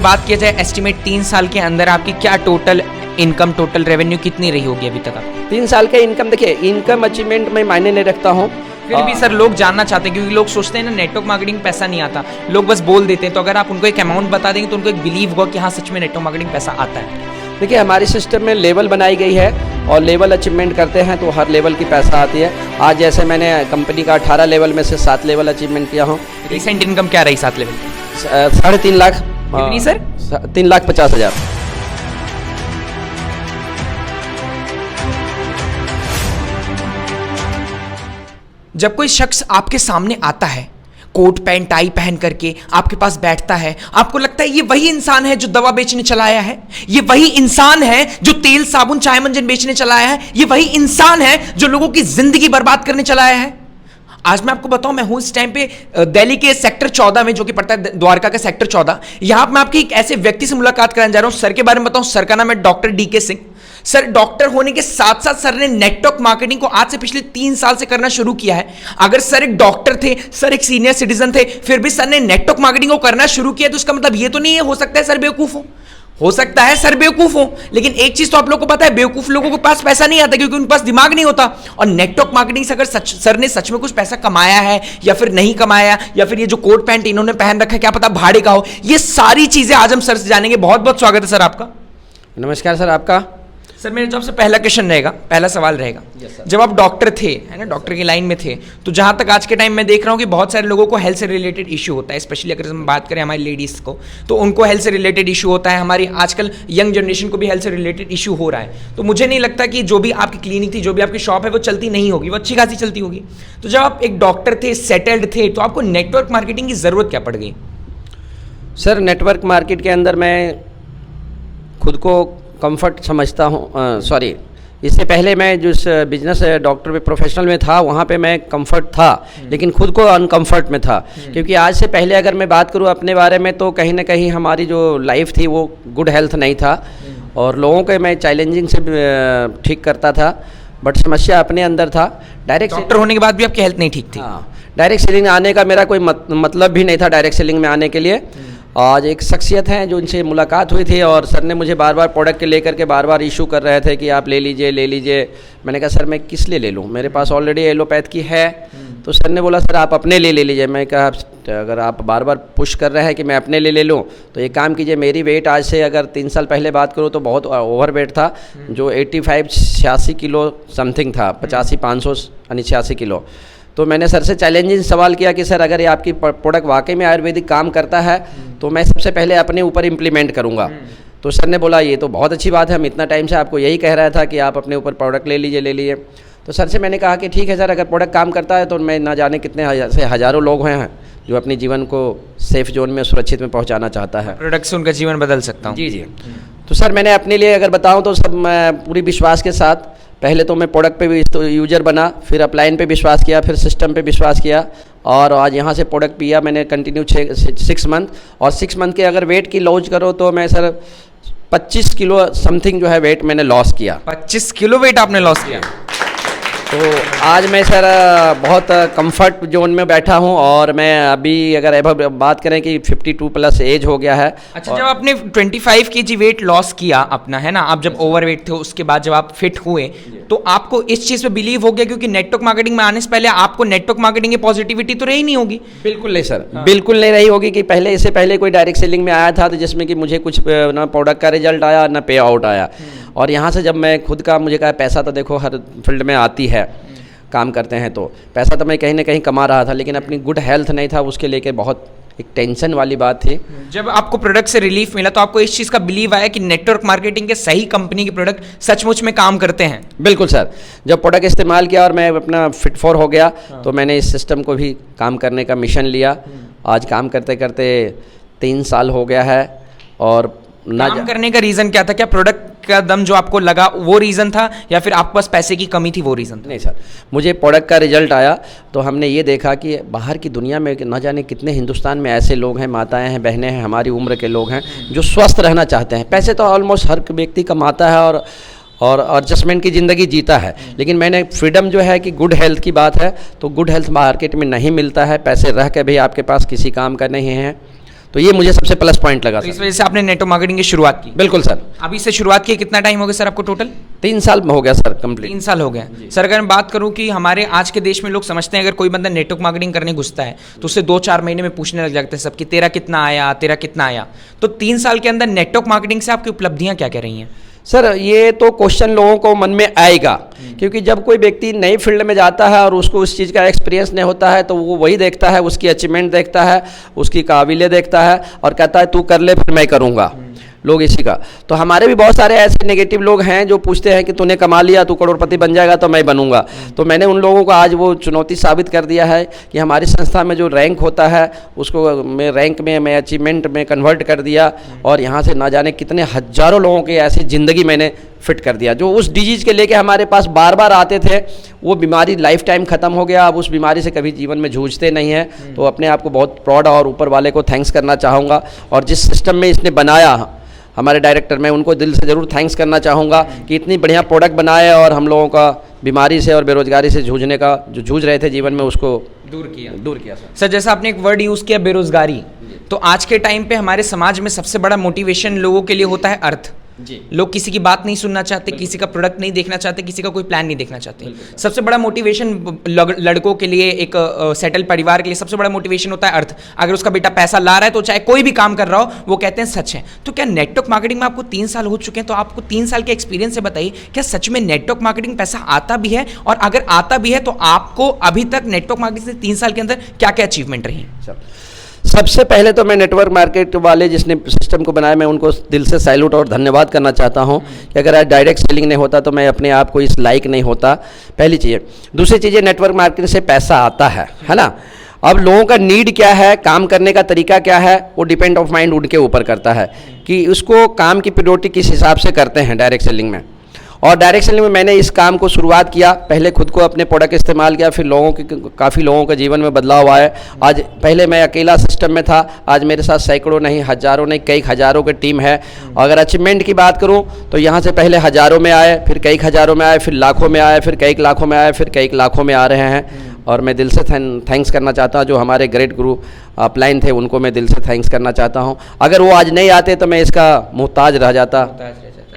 बात किया जाए एस्टिमेट 3 साल के अंदर आपकी क्या टोटल इनकम, टोटल रेवेन्यू कितनी रही होगी अभी तक आपकी? 3 साल का इनकम, देखिए इनकम अचीवमेंट में मायने नहीं रखता हूँ। फिर भी सर लोग जानना चाहते हैं, क्योंकि लोग सोचते हैं ना नेटवर्क मार्केटिंग पैसा नहीं आता, लोग बस बोल देते हैं। तो अगर आप उनको एक अमाउंट बता देंगे तो उनको एक बिलीव होगा कि हाँ सच में नेटवर्क मार्केटिंग पैसा आता है। देखिए हमारे सिस्टम में लेवल बनाई गई है और लेवल अचीवमेंट करते हैं तो हर लेवल की पैसा आती है। आज जैसे मैंने कंपनी का 18 लेवल में से 7 लेवल अचीवमेंट किया हूँ। रिसेंट इनकम क्या रही 7 लेवल की? 3.5 लाख। कितनी सर? 3,50,000। जब कोई शख्स आपके सामने आता है कोट पैंट टाई पहन करके आपके पास बैठता है, आपको लगता है ये वही इंसान है जो दवा बेचने चला आया है, ये वही इंसान है जो तेल साबुन चाय मंजन बेचने चला आया है, ये वही इंसान है जो लोगों की जिंदगी बर्बाद करने चला आया है। आज मैं आपको बताऊं, मैं हूं इस टाइम पे दिल्ली के सेक्टर 14 में, जो कि पड़ता है द्वारका का सेक्टर 14। यहां पर मैं आपकी एक ऐसे व्यक्ति से मुलाकात कराने जा रहा हूं। सर के बारे में बताऊं, सर का नाम है doctor DK Singh. Sir doctor होने के साथ साथ सर ने नेटवर्क मार्केटिंग को आज से पिछले 3 साल से करना शुरू किया है। अगर सर एक डॉक्टर थे, सर एक सीनियर सिटीजन थे, फिर भी सर ने नेटवर्क मार्केटिंग को करना शुरू किया, तो उसका मतलब ये तो नहीं है हो सकता है सर बेवकूफ हो सकता है सर बेवकूफ हो, लेकिन एक चीज तो आप लोगों को पता है, बेवकूफ लोगों के पास पैसा नहीं आता क्योंकि उनके पास दिमाग नहीं होता। और नेटवर्क मार्केटिंग से अगर सर ने सच में कुछ पैसा कमाया है या फिर नहीं कमाया, या फिर ये जो कोट पैंट इन्होंने पहन रखा है क्या पता भाड़े का हो, ये सारी चीजें आज हम सर से जानेंगे। बहुत बहुत स्वागत है सर आपका। नमस्कार सर आपका। सर मेरे जॉब से पहला क्वेश्चन रहेगा, पहला सवाल रहेगा, जब आप डॉक्टर थे, है ना, डॉक्टर की लाइन में थे, तो जहां तक आज के टाइम में देख रहा हूं कि बहुत सारे लोगों को हेल्थ से रिलेटेड इशू होता है, स्पेशली अगर हम बात करें हमारी लेडीज को, तो उनको हेल्थ से रिलेटेड इशू होता है। हमारी आजकल यंग जनरेशन को भी हेल्थ से रिलेटेड इशू हो रहा है। तो मुझे नहीं लगता कि जो भी आपकी क्लिनिक थी, जो भी आपकी शॉप है, वो चलती नहीं होगी, वो अच्छी खासी चलती होगी। तो जब आप एक डॉक्टर थे, सेटल्ड थे, तो आपको नेटवर्क मार्केटिंग की जरूरत क्या पड़ गई? सर नेटवर्क मार्केट के अंदर मैं खुद को कंफर्ट समझता हूँ। सॉरी, इससे पहले मैं जिस बिजनेस डॉक्टर में प्रोफेशनल में था वहाँ पे मैं कंफर्ट था, लेकिन खुद को अनकंफर्ट में था। क्योंकि आज से पहले अगर मैं बात करूँ अपने बारे में, तो कहीं ना कहीं हमारी जो लाइफ थी वो गुड हेल्थ नहीं था और लोगों के मैं चैलेंजिंग से ठीक करता था, बट समस्या अपने अंदर था। डायरेक्ट डॉक्टर होने के बाद भी आपकी हेल्थ नहीं ठीक थी? हाँ, डायरेक्ट सेलिंग आने का मेरा कोई मतलब भी नहीं था डायरेक्ट सेलिंग में आने के लिए। आज एक शख्सियत हैं जो उनसे मुलाकात हुई थी और सर ने मुझे बार बार प्रोडक्ट के लेकर के बार बार इशू कर रहे थे कि आप ले लीजिए ले लीजिए। मैंने कहा सर मैं किस लिए ले लूँ, मेरे पास ऑलरेडी एलोपैथ की है। तो सर ने बोला सर आप अपने लिए ले लीजिए। मैं कहा अगर आप बार बार पुश कर रहे हैं कि मैं अपने लिए ले लूँ तो एक काम कीजिए, मेरी वेट आज से अगर 3 साल पहले बात करूँ तो बहुत ओवर वेट था, जो 86 किलो समथिंग था, 85-500 यानी 86 किलो। तो मैंने सर से चैलेंजिंग सवाल किया कि सर अगर ये आपकी प्रोडक्ट वाकई में आयुर्वेदिक काम करता है तो मैं सबसे पहले अपने ऊपर इम्प्लीमेंट करूँगा। तो सर ने बोला ये तो बहुत अच्छी बात है, हम इतना टाइम से आपको यही कह रहा था कि आप अपने ऊपर प्रोडक्ट ले लीजिए। तो सर से मैंने कहा कि ठीक है सर, अगर प्रोडक्ट काम करता है तो मैं ना जाने कितने हज़ारों लोग हैं जो अपने जीवन को सेफ जोन में सुरक्षित में पहुँचाना चाहता है, प्रोडक्ट से उनका जीवन बदल सकता हूँ। जी। तो सर मैंने अपने लिए अगर बताऊँ तो सब मैं पूरी विश्वास के साथ, पहले तो मैं प्रोडक्ट पे भी तो यूजर बना, फिर अपलाइन पे विश्वास किया, फिर सिस्टम पे विश्वास किया और आज यहाँ से प्रोडक्ट पिया मैंने कंटिन्यू 6 मंथ। और 6 मंथ के अगर वेट की लॉस करो तो मैं सर 25 किलो समथिंग जो है वेट मैंने लॉस किया। 25 किलो वेट आपने लॉस किया? तो आज मैं सर बहुत कंफर्ट जोन में बैठा हूं और मैं अभी अगर बात करें कि 52+ एज हो गया है। अच्छा, जब आपने 25 kg वेट लॉस किया अपना, है ना, आप जब ओवर वेट थे, उसके बाद जब आप फिट हुए तो आपको इस चीज़ पे बिलीव हो गया, क्योंकि नेटवर्क मार्केटिंग में आने से पहले आपको नेटवर्क मार्केटिंग की पॉजिटिविटी तो रही नहीं होगी? बिल्कुल नहीं सर, बिल्कुल नहीं रही होगी कि पहले इससे पहले कोई डायरेक्ट सेलिंग में आया था तो जिसमें कि मुझे कुछ ना प्रोडक्ट का रिजल्ट आया ना पे आउट आया। और यहाँ से जब मैं खुद का, मुझे कहा पैसा तो देखो हर फील्ड में आती है, काम करते हैं तो पैसा तो मैं कहीं ना कहीं कमा रहा था, लेकिन अपनी गुड हेल्थ नहीं था, उसके लेके बहुत एक टेंशन वाली बात थी। जब आपको प्रोडक्ट से रिलीफ मिला तो आपको इस चीज़ का बिलीव आया कि नेटवर्क मार्केटिंग के सही कंपनी के प्रोडक्ट सचमुच में काम करते हैं? बिल्कुल सर, जब प्रोडक्ट इस्तेमाल किया और मैं अपना फिट फॉर हो गया तो मैंने इस सिस्टम को भी काम करने का मिशन लिया। आज काम करते करते 3 साल हो गया है। और काम करने का रीज़न क्या था? क्या प्रोडक्ट का दम जो आपको लगा वो रीज़न था, या फिर आपके पास पैसे की कमी थी वो रीज़न था? नहीं सर, मुझे प्रोडक्ट का रिजल्ट आया तो हमने ये देखा कि बाहर की दुनिया में न जाने कितने हिंदुस्तान में ऐसे लोग हैं, माताएं हैं, बहनें हैं, हमारी उम्र के लोग हैं जो स्वस्थ रहना चाहते हैं। पैसे तो ऑलमोस्ट हर व्यक्ति कमाता है और एडजस्टमेंट की ज़िंदगी जीता है, लेकिन मैंने फ्रीडम जो है कि गुड हेल्थ की बात है, तो गुड हेल्थ मार्केट में नहीं मिलता है। पैसे रह के भी आपके पास किसी काम का नहीं है। तो ये मुझे सबसे प्लस पॉइंट लगा तो इस सर। वजह से आपने नेटवर्क मार्केटिंग की शुरुआत की। बिल्कुल सर। अभी से शुरुआत की कितना टाइम हो गया सर आपको टोटल? 3 साल में हो गया सर कंप्लीट। 3 साल हो गए। सर अगर मैं बात करूं कि हमारे आज के देश में लोग समझते हैं अगर कोई बंदा नेटवर्क मार्केटिंग करने घुसता है तो उससे 2-4 महीने में पूछने लग जाते हैं सब कि तेरा कितना आया, तेरा कितना आया। तो 3 साल के अंदर नेटवर्क मार्केटिंग से आपकी उपलब्धियां क्या क्या रही हैं? सर ये तो क्वेश्चन लोगों को मन में आएगा, क्योंकि जब कोई व्यक्ति नई फील्ड में जाता है और उसको उस चीज़ का एक्सपीरियंस नहीं होता है तो वो वही देखता है, उसकी अचीवमेंट देखता है, उसकी काबिलियत देखता है और कहता है तू कर ले फिर मैं करूँगा, लोग इसी का। तो हमारे भी बहुत सारे ऐसे नेगेटिव लोग हैं जो पूछते हैं कि तूने कमा लिया, तू करोड़पति बन जाएगा तो मैं बनूंगा। तो मैंने उन लोगों को आज वो चुनौती साबित कर दिया है कि हमारी संस्था में जो रैंक होता है उसको मैं रैंक में मैं अचीवमेंट में कन्वर्ट कर दिया और यहाँ से ना जाने कितने हजारों लोगों की ऐसी ज़िंदगी मैंने फिट कर दिया। जो उस डिजीज़ के लेके हमारे पास बार बार आते थे वो बीमारी लाइफ टाइम ख़त्म हो गया। अब उस बीमारी से कभी जीवन में जूझते नहीं हैं। तो अपने आप को बहुत प्राउड और ऊपर वाले को थैंक्स करना चाहूँगा। और जिस सिस्टम में इसने बनाया हमारे डायरेक्टर, मैं उनको दिल से ज़रूर थैंक्स करना चाहूँगा कि इतनी बढ़िया प्रोडक्ट बनाए और हम लोगों का बीमारी से और बेरोजगारी से जूझने का जो जूझ रहे थे जीवन में उसको दूर किया सर जैसा आपने एक वर्ड यूज़ किया बेरोजगारी, तो आज के टाइम पे हमारे समाज में सबसे बड़ा मोटिवेशन लोगों के लिए होता है अर्थ। जी। लोग किसी की बात नहीं सुनना चाहते, किसी का प्रोडक्ट नहीं देखना चाहते, किसी का कोई प्लान नहीं देखना चाहते। सबसे बड़ा मोटिवेशन लड़कों के लिए, एक सेटल परिवार के लिए सबसे बड़ा मोटिवेशन होता है अर्थ। अगर उसका बेटा पैसा ला रहा है तो चाहे कोई भी काम कर रहा हो वो कहते हैं सच है। तो क्या नेटवर्क मार्केटिंग में आपको 3 साल हो चुके हैं, तो आपको 3 साल के एक्सपीरियंस से बताइए क्या सच में नेटवर्क मार्केटिंग पैसा आता भी है, और अगर आता भी है तो आपको अभी तक नेटवर्क मार्केटिंग से 3 साल के अंदर क्या क्या अचीवमेंट रही? सबसे पहले तो मैं नेटवर्क मार्केट वाले जिसने सिस्टम को बनाया मैं उनको दिल से सैल्यूट और धन्यवाद करना चाहता हूं कि अगर आज डायरेक्ट सेलिंग नहीं होता तो मैं अपने आप को इस लायक नहीं होता, पहली चीज़। दूसरी चीज़ है नेटवर्क मार्केटिंग से पैसा आता है ना। अब लोगों का नीड क्या है, काम करने का तरीका क्या है, वो डिपेंड ऑफ माइंड उनके ऊपर करता है कि उसको काम की प्रायोरिटी किस हिसाब से करते हैं डायरेक्ट सेलिंग में। और डायरेक्ट सेलिंग में मैंने इस काम को शुरुआत किया, पहले खुद को अपने प्रोडक्ट इस्तेमाल किया, फिर काफ़ी लोगों के जीवन में बदलाव आए। आज पहले मैं अकेला सिस्टम में था, आज मेरे साथ सैकड़ों नहीं, हज़ारों नहीं, कई हज़ारों की टीम है। अगर अचीवमेंट की बात करूं तो यहाँ से पहले हज़ारों में आए, फिर कई हज़ारों में आए, फिर लाखों में आए, फिर कई लाखों में आए, फिर कई लाखों में आ रहे हैं। और मैं दिल से थैंक्स करना चाहता हूँ जो हमारे ग्रेट गुरु अपलाइन थे, उनको मैं दिल से थैंक्स करना चाहता हूँ। अगर वो आज नहीं आते तो मैं इसका मोहताज रह जाता।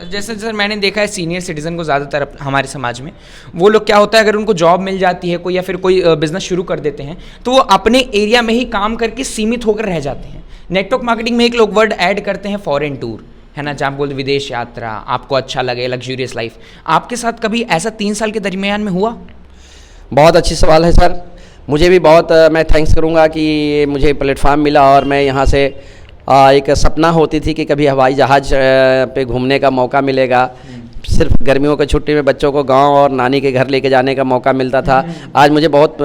जैसे सर मैंने देखा है सीनियर सिटीजन को ज़्यादातर हमारे समाज में वो लोग क्या होता है, अगर उनको जॉब मिल जाती है कोई या फिर कोई बिजनेस शुरू कर देते हैं तो वो अपने एरिया में ही काम करके सीमित होकर रह जाते हैं। नेटवर्क मार्केटिंग में एक लोग वर्ड ऐड करते हैं फॉरेन टूर, है ना, जहाँ बोलते विदेश यात्रा, आपको अच्छा लगे, लग्जूरियस लाइफ। आपके साथ कभी ऐसा 3 साल के दरमियान में हुआ? बहुत अच्छी सवाल है सर। मुझे भी बहुत मैं थैंक्स करूँगा कि मुझे प्लेटफार्म मिला और मैं यहाँ से एक सपना होती थी कि कभी हवाई जहाज़ पे घूमने का मौका मिलेगा। सिर्फ गर्मियों की छुट्टी में बच्चों को गांव और नानी के घर लेके जाने का मौका मिलता था। आज मुझे बहुत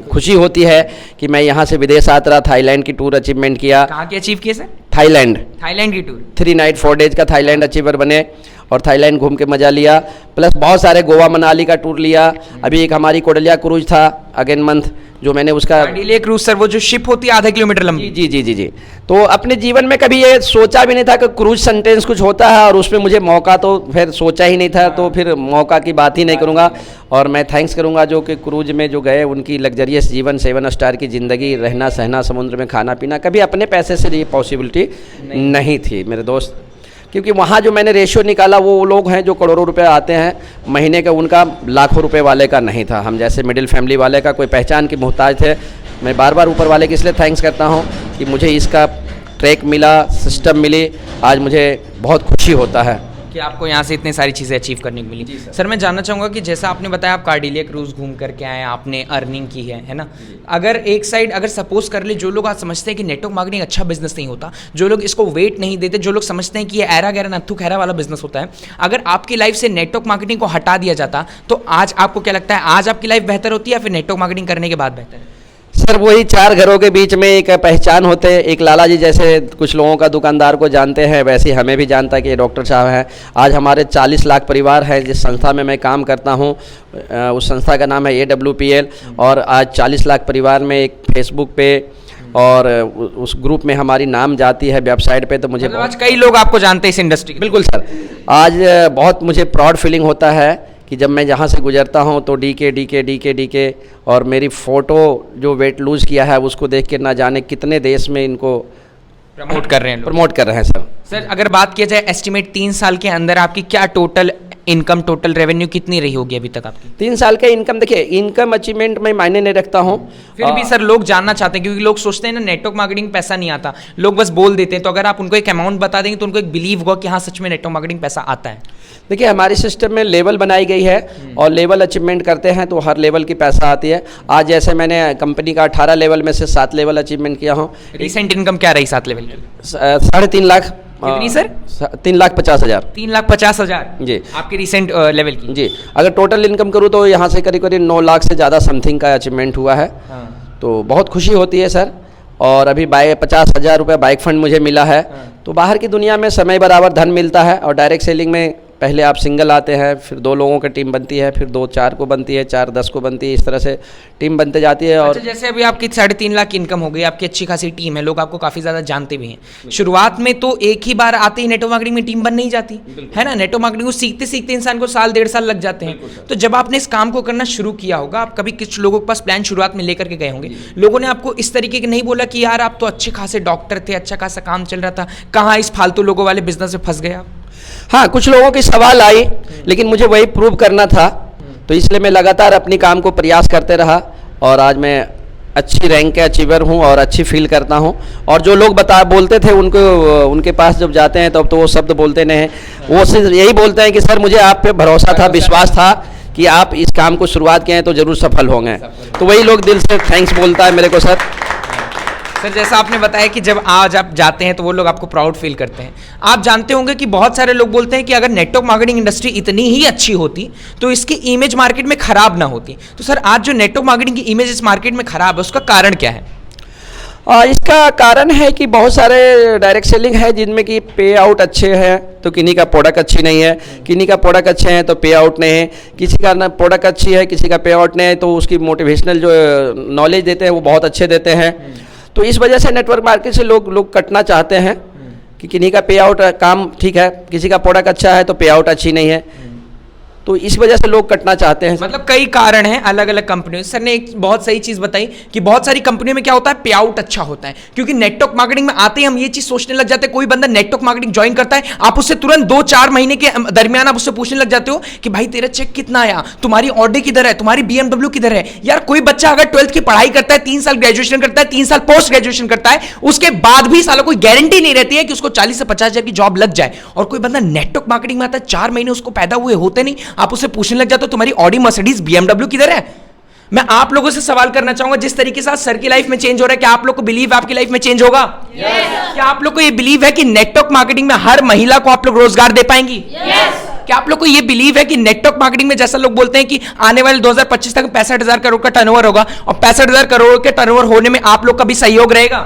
खुशी होती है कि मैं यहाँ से विदेश यात्रा थाईलैंड की टूर अचीवमेंट किया। कहाँ की अचीव किए सर? थाईलैंड की टूर 3 नाइट 4 डेज का थाईलैंड अचीवर बने और थाईलैंड घूम के मज़ा लिया। प्लस बहुत सारे गोवा मनाली का टूर लिया। अभी एक हमारी कोडलिया क्रूज था अगेन मंथ, जो मैंने उसका कोडलिया क्रूज सर वो जो शिप होती है आधा किलोमीटर लंबी। जी जी जी जी। तो अपने जीवन में कभी ये सोचा भी नहीं था कि क्रूज सेंटेंस कुछ होता है और उसमें मुझे मौका, तो फिर सोचा ही नहीं था, तो फिर मौका की बात ही नहीं करूँगा। और मैं थैंक्स करूँगा जो कि क्रूज में जो गए उनकी लग्जरियस जीवन, 7 स्टार की ज़िंदगी, रहना सहना, समुद्र में खाना पीना, कभी अपने पैसे से ये पॉसिबिलिटी नहीं थी मेरे दोस्त। क्योंकि वहाँ जो मैंने रेशियो निकाला वो लोग हैं जो करोड़ों रुपए आते हैं महीने का, उनका लाखों रुपए वाले का नहीं था। हम जैसे मिडिल फैमिली वाले का कोई पहचान की मोहताज थे। मैं बार बार ऊपर वाले की इसलिए थैंक्स करता हूँ कि मुझे इसका ट्रैक मिला, सिस्टम मिली। आज मुझे बहुत खुशी होता है कि आपको यहाँ से इतनी सारी चीज़ें अचीव करने को मिली। सर मैं जानना चाहूँगा कि जैसा आपने बताया आप कार्डिलिया क्रूज घूम करके आए, आपने अर्निंग की है ना। अगर एक साइड अगर सपोज कर ले जो लोग आज समझते हैं कि नेटवर्क मार्केटिंग अच्छा बिजनेस नहीं होता, जो लोग इसको वेट नहीं देते, जो लोग समझते हैं कि ये ऐरा गैरा नत्थु खैरा वाला बिजनेस होता है, अगर आपकी लाइफ से नेटवर्क मार्केटिंग को हटा दिया जाता तो आज आपको क्या लगता है, आज आपकी लाइफ बेहतर होती है या फिर नेटवर्क मार्केटिंग करने के बाद बेहतर है? सर वही 4 घरों के बीच में एक पहचान होते हैं। एक लाला जी जैसे कुछ लोगों का दुकानदार को जानते हैं, वैसे हमें भी जानता है कि ये डॉक्टर साहब हैं। आज हमारे 40 लाख परिवार हैं जिस संस्था में मैं काम करता हूँ, उस संस्था का नाम है AWPL। और आज 40 लाख परिवार में एक फेसबुक पे और उस ग्रुप में हमारी नाम जाती है वेबसाइट पे। तो मुझे आज कई लोग आपको जानते हैं इस इंडस्ट्री। बिल्कुल सर। आज बहुत मुझे प्राउड फीलिंग होता है कि जब मैं जहाँ से गुजरता हूँ तो डीके और मेरी फ़ोटो जो वेट लूज़ किया है उसको देख के ना जाने कितने देश में इनको प्रमोट कर रहे हैं लोग। प्रमोट कर रहे हैं सर। सर अगर बात किया जाए एस्टिमेट 3 साल के अंदर आपकी क्या टोटल इनकम, टोटल रेवेन्यू कितनी रही होगी अभी तक आपकी? 3 साल का इनकम, देखिए इनकम अचीवमेंट में मायने नहीं रखता हूँ, फिर भी सर लोग जानना चाहते हैं क्योंकि लोग सोचते हैं ना नेटवर्क मार्केटिंग पैसा नहीं आता, लोग बस बोल देते हैं। तो अगर आप उनको एक अमाउंट बता देंगे तो उनको एक बिलीव होगा कि हाँ सच में नेटवर्क मार्केटिंग पैसा आता है। देखिए हमारे सिस्टम में लेवल बनाई गई है और लेवल अचीवमेंट करते हैं तो हर लेवल की पैसा आती है। आज जैसे मैंने कंपनी का 18 लेवल में से 7 लेवल अचीवमेंट किया हूँ। रिसेंट इनकम क्या रही 7 लेवल की? 3.5 लाख। कितनी सर? 3,50,000। 3,50,000 जी आपके रिसेंट लेवल की? जी, अगर टोटल इनकम करूँ तो यहाँ से करीब 9 लाख से ज़्यादा समथिंग का अचीवमेंट हुआ है। तो बहुत खुशी होती है सर। और अभी 50,000 रुपये बाइक फंड मुझे मिला है। तो बाहर की दुनिया में समय बराबर धन मिलता है और डायरेक्ट सेलिंग में पहले आप सिंगल आते हैं, फिर 2 लोगों की टीम बनती है, फिर 2 4 को बनती है, 4 10 को बनती है, इस तरह से टीम बनते जाती है। और अच्छा, जैसे अभी आपकी 3.5 लाख इनकम हो गई, आपकी अच्छी खासी टीम है, लोग आपको काफ़ी ज़्यादा जानते भी हैं। शुरुआत में तो एक ही बार आते ही नेटवर्क मार्केटिंग में टीम बन नहीं जाती है ना। नेटवर्क मार्केटिंग को सीखते सीखते इंसान को 1 1.5 साल लग जाते हैं। तो जब आपने इस काम को करना शुरू किया होगा, आप कभी कुछ लोगों के पास प्लान शुरुआत में लेकर के गए होंगे, लोगों ने आपको इस तरीके के नहीं बोला कि यार आप तो अच्छे खासे डॉक्टर थे, अच्छा खासा काम चल रहा था, कहाँ इस फालतू लोगों वाले बिजनेस में फंस गए आप? हाँ, कुछ लोगों के सवाल आई, लेकिन मुझे वही प्रूव करना था, तो इसलिए मैं लगातार अपनी काम को प्रयास करते रहा और आज मैं अच्छी रैंक के अचीवर हूँ और अच्छी फील करता हूँ। और जो लोग बोलते थे उनके पास जब जाते हैं तब तो वो शब्द बोलते नहीं हैं, वो सिर्फ यही बोलते हैं कि सर मुझे आप पे भरोसा था, विश्वास था कि आप इस काम को शुरुआत किए हैं तो ज़रूर सफल होंगे। तो वही लोग दिल से थैंक्स बोलता है मेरे को सर। सर जैसा आपने बताया कि जब आज आप जाते हैं तो वो लोग आपको प्राउड फील करते हैं। आप जानते होंगे कि बहुत सारे लोग बोलते हैं कि अगर नेटवर्क मार्केटिंग इंडस्ट्री इतनी ही अच्छी होती तो इसकी इमेज मार्केट में खराब ना होती। तो सर आज जो नेटवर्क मार्केटिंग की इमेज इस मार्केट में खराब है, उसका कारण क्या है? इसका कारण है कि बहुत सारे डायरेक्ट सेलिंग है जिनमें कि पे आउट अच्छे हैं तो किन्हीं का प्रोडक्ट अच्छी नहीं है, किन्हीं का प्रोडक्ट अच्छे हैं तो पे आउट नहीं है, किसी का ना प्रोडक्ट अच्छी है किसी का पे आउट नहीं है, तो उसकी मोटिवेशनल जो नॉलेज देते हैं वो बहुत अच्छे देते हैं। तो इस वजह से नेटवर्क मार्केट से लोग कटना चाहते हैं कि किन्हीं का पे आउट काम ठीक है, किसी का प्रोडक्ट अच्छा है तो पे आउट अच्छी नहीं है, तो इस वजह से लोग कटना चाहते हैं। मतलब कई कारण हैं अलग अलग कंपनियों। सर ने एक बहुत सही चीज बताई कि बहुत सारी कंपनियों में क्या होता है, पे आउट अच्छा होता है, क्योंकि नेटवर्क मार्केटिंग में आते ही हम ये चीज सोचने लग जाते हैं, कोई बंदा नेटवर्क मार्केटिंग ज्वाइन करता है, आप उससे तुरंत 2-4 महीने के दरमियान आप उससे पूछने लग जाते हो कि भाई तेरा चेक कितना आया, तुम्हारी ऑडी किधर है, तुम्हारी BMW किधर है। यार कोई बच्चा अगर 12th की पढ़ाई करता है, 3 साल ग्रेजुएशन करता है, 3 साल पोस्ट ग्रेजुएशन करता है, उसके बाद भी सालों कोई गारंटी नहीं रहती है कि उसको 40 से 50 हजार की जॉब लग जाए। और कोई बंदा नेटवर्क मार्केटिंग में आता है, 4 महीने उसको पैदा हुए होते नहीं, आप उससे पूछने लग तो तुम्हारी ऑडी मर्सिडीज BMW किधर है। मैं आप लोगों से सवाल करना चाहूंगा, जिस तरीके से सर की लाइफ में चेंज हो रहा है, क्या आप लोग को बिलीव है आपकी लाइफ में चेंज होगा? क्या आप लोग को ये बिलीव है कि नेटवर्क मार्केटिंग में हर महिला को आप लोग रोजगार दे पाएंगी? क्या आप लोग को ये बिलीव है कि नेटवर्क मार्केटिंग में जैसा लोग बोलते हैं कि आने वाले 2025 तक 65,000 करोड़ का टर्नओवर होगा और 65,000 करोड़ के टर्नओवर होने में आप लोग का भी सहयोग रहेगा?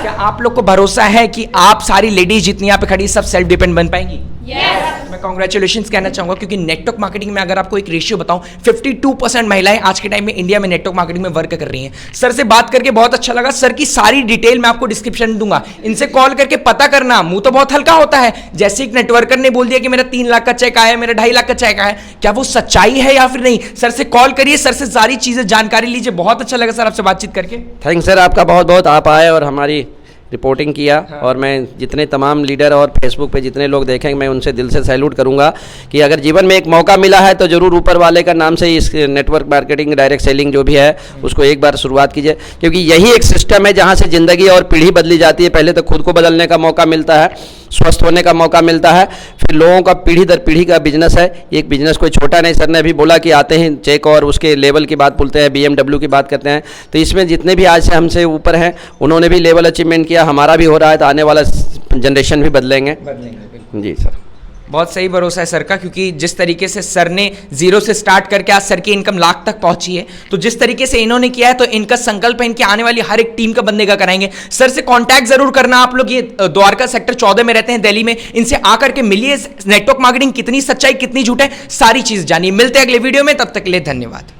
क्या आप लोग को भरोसा है कि आप सारी लेडीज जितनी यहाँ पे खड़ी सब सेल्फ डिपेंड बन पाएंगी? मैं कांग्रेचुलेशंस कहना चाहूंगा, क्योंकि नेटवर्क मार्केटिंग में अगर आपको एक रेशियो बताऊं, 52% महिलाएं आज के टाइम में इंडिया में नेटवर्क मार्केटिंग में वर्क कर रही हैं। सर से बात करके बहुत अच्छा लगा। सर की सारी डिटेल मैं आपको डिस्क्रिप्शन में दूंगा, इनसे कॉल करके पता करना। मुंह तो बहुत हल्का होता है, जैसे एक नेटवर्कर ने बोल दिया कि मेरा 3 लाख का चेक आया, मेरा 2.5 लाख का चेक आया, क्या वो सच्चाई है या फिर नहीं? सर से कॉल करिए, सर से सारी चीजें जानकारी लीजिए। बहुत अच्छा लगा सर आपसे बातचीत करके। थैंक्स सर, आपका बहुत बहुत। आप आए और हमारी रिपोर्टिंग किया। और मैं जितने तमाम लीडर और फेसबुक पे जितने लोग देखेंगे मैं उनसे दिल से सैल्यूट करूंगा कि अगर जीवन में एक मौका मिला है तो ज़रूर ऊपर वाले का नाम से इस नेटवर्क मार्केटिंग डायरेक्ट सेलिंग जो भी है उसको एक बार शुरुआत कीजिए, क्योंकि यही एक सिस्टम है जहां से ज़िंदगी और पीढ़ी बदली जाती है। पहले तो खुद को बदलने का मौका मिलता है, स्वस्थ होने का मौका मिलता है, फिर लोगों का पीढ़ी दर पीढ़ी का बिजनेस है। एक बिजनेस कोई छोटा नहीं। सर ने अभी बोला कि आते हैं चेक और उसके लेवल की बात बोलते हैं, BMW की बात करते हैं, तो इसमें जितने भी आज से हमसे ऊपर हैं उन्होंने भी लेवल अचीवमेंट किया, हमारा भी हो रहा है, तो आने वाला जनरेशन भी बदलेंगे। जी सर, बहुत सही भरोसा है सर का, क्योंकि जिस तरीके से सर ने 0 से स्टार्ट करके आज सर की इनकम लाख तक पहुंची है, तो जिस तरीके से इन्होंने किया है तो इनका संकल्प है इनकी आने वाली हर एक टीम का बनने का कराएंगे। सर से कांटेक्ट जरूर करना आप लोग, ये द्वारका सेक्टर 14 में रहते हैं दिल्ली में, इनसे आकर के मिलिए। नेटवर्क मार्केटिंग कितनी सच्चाई कितनी झूठ है सारी चीज जानिए। मिलते हैं अगले वीडियो में, तब तक के लिए धन्यवाद।